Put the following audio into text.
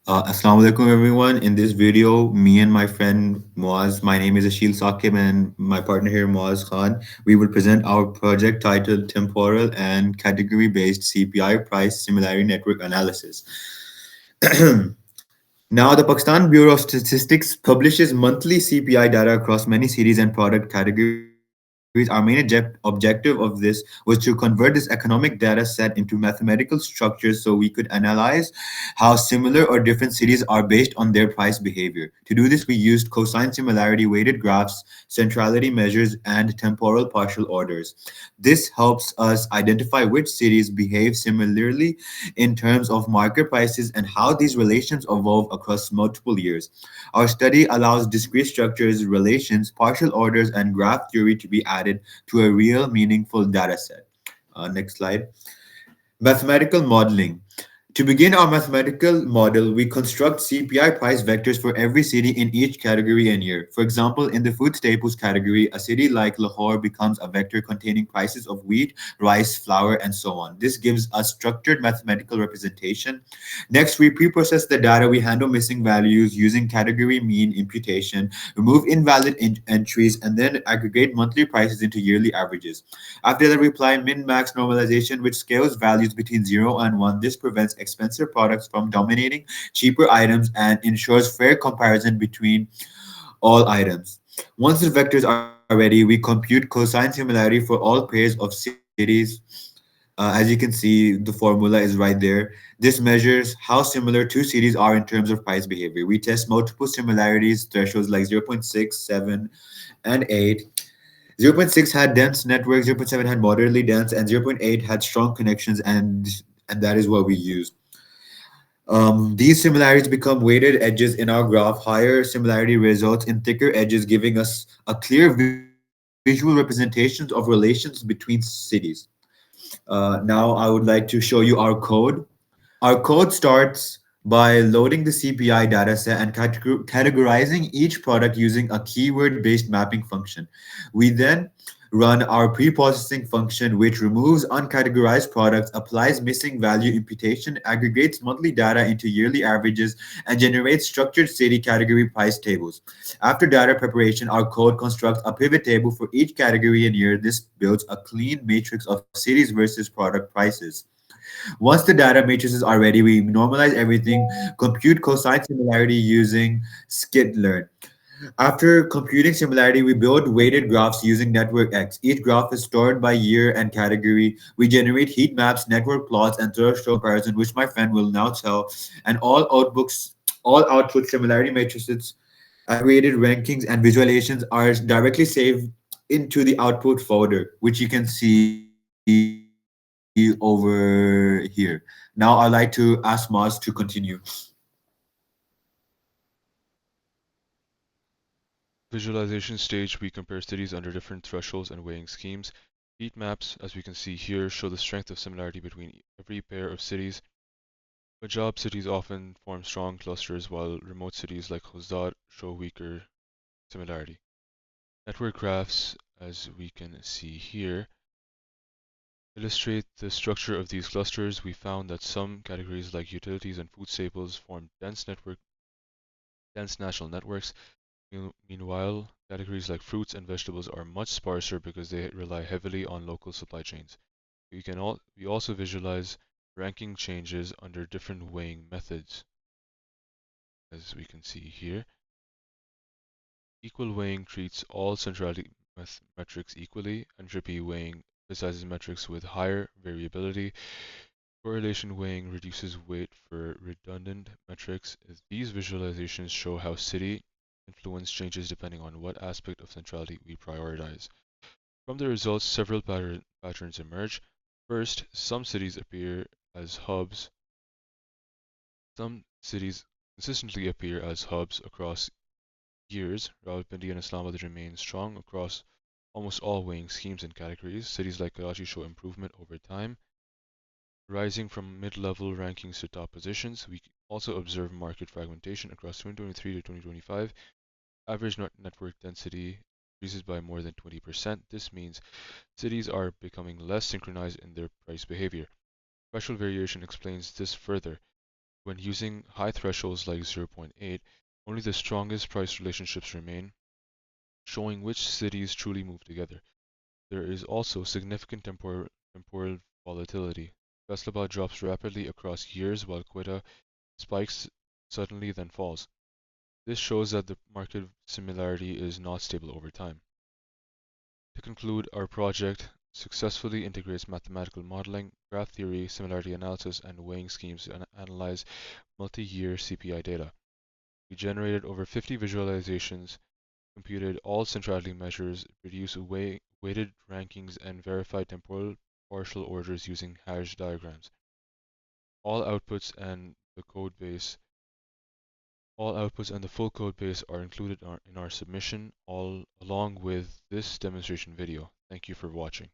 Assalamu alaikum everyone. In this video, me and my friend Moaz, my name is Ashil Saqib and my partner here Moaz Khan, we will present our project titled Temporal and Category-Based CPI Price Similarity Network Analysis. Now, the Pakistan Bureau of Statistics publishes monthly CPI data across many cities and product categories. Our main objective of this was to convert this economic data set into mathematical structures so we could analyze how similar or different cities are based on their price behavior. To do this, we used cosine similarity weighted graphs, centrality measures, and temporal partial orders. This helps us identify which cities behave similarly in terms of market prices and how these relations evolve across multiple years. Our study allows discrete structures, relations, partial orders, and graph theory to be added to a real, meaningful data set. Next slide. Mathematical modeling. To begin our mathematical model, we construct CPI price vectors for every city in each category and year. For example, in the food staples category, a city like Lahore becomes a vector containing prices of wheat, rice, flour, and so on. This gives a structured mathematical representation. Next, we pre-process the data. We handle missing values using category mean imputation, remove invalid entries, and then aggregate monthly prices into yearly averages. After that, we apply min-max normalization, which scales values between 0 and 1. This prevents expensive products from dominating cheaper items and ensures fair comparison between all items. Once the vectors are ready, we compute cosine similarity for all pairs of cities. As you can see, the formula is right there. This measures how similar two cities are in terms of price behavior. We test multiple similarities thresholds like 0.6, 7, and 8. 0.6 had dense network, 0.7 had moderately dense, and 0.8 had strong connections, and that is what we use. These similarities become weighted edges in our graph. Higher similarity results in thicker edges, giving us a clear visual representations of relations between cities. Now, I would like to show you our code. Our code starts by loading the CPI dataset and categorizing each product using a keyword-based mapping function. We then run our pre-processing function, which removes uncategorized products, applies missing value imputation, aggregates monthly data into yearly averages, and generates structured city category price tables. After data preparation, our code constructs a pivot table for each category and year. This builds a clean matrix of cities versus product prices. Once the data matrices are ready, we normalize everything, compute cosine similarity using skitlearn. After computing similarity, we build weighted graphs using Network X. Each graph is stored by year and category. We generate heat maps, network plots, and threshold comparison, which my friend will now tell. And all output similarity matrices, aggregated rankings, and visualizations are directly saved into the output folder, which you can see over here. Now I'd like to ask Maz to continue. Visualization stage, we compare cities under different thresholds and weighing schemes. Heat maps, as we can see here, show the strength of similarity between every pair of cities. Punjab cities often form strong clusters, while remote cities like Huzdar show weaker similarity. Network graphs, as we can see here, illustrate the structure of these clusters. We found that some categories like utilities and food staples form dense national networks. Meanwhile, categories like fruits and vegetables are much sparser because they rely heavily on local supply chains. We also visualize ranking changes under different weighing methods, as we can see here. Equal weighing treats all centrality metrics equally. Entropy weighing emphasizes metrics with higher variability. Correlation weighing reduces weight for redundant metrics. These visualizations show how city influence changes depending on what aspect of centrality we prioritize. From the results, several patterns emerge. First, some cities appear as hubs. Some cities consistently appear as hubs across years. Rawalpindi and Islamabad remain strong across almost all weighing schemes and categories. Cities like Karachi show improvement over time, rising from mid-level rankings to top positions. We also observe market fragmentation across 2023 to 2025. Average network density increases by more than 20%. This means cities are becoming less synchronized in their price behavior. Special variation explains this further. When using high thresholds like 0.8, only the strongest price relationships remain, showing which cities truly move together. There is also significant temporal volatility. Tesla drops rapidly across years while Quetta spikes suddenly then falls. This shows that the market similarity is not stable over time. To conclude, our project successfully integrates mathematical modeling, graph theory, similarity analysis, and weighing schemes to analyze multi-year CPI data. We generated over 50 visualizations, computed all centrality measures, produced weighted rankings, and verified temporal partial orders using hash diagrams. All outputs and the code base All outputs and the full code base are included in our submission, along with this demonstration video. Thank you for watching.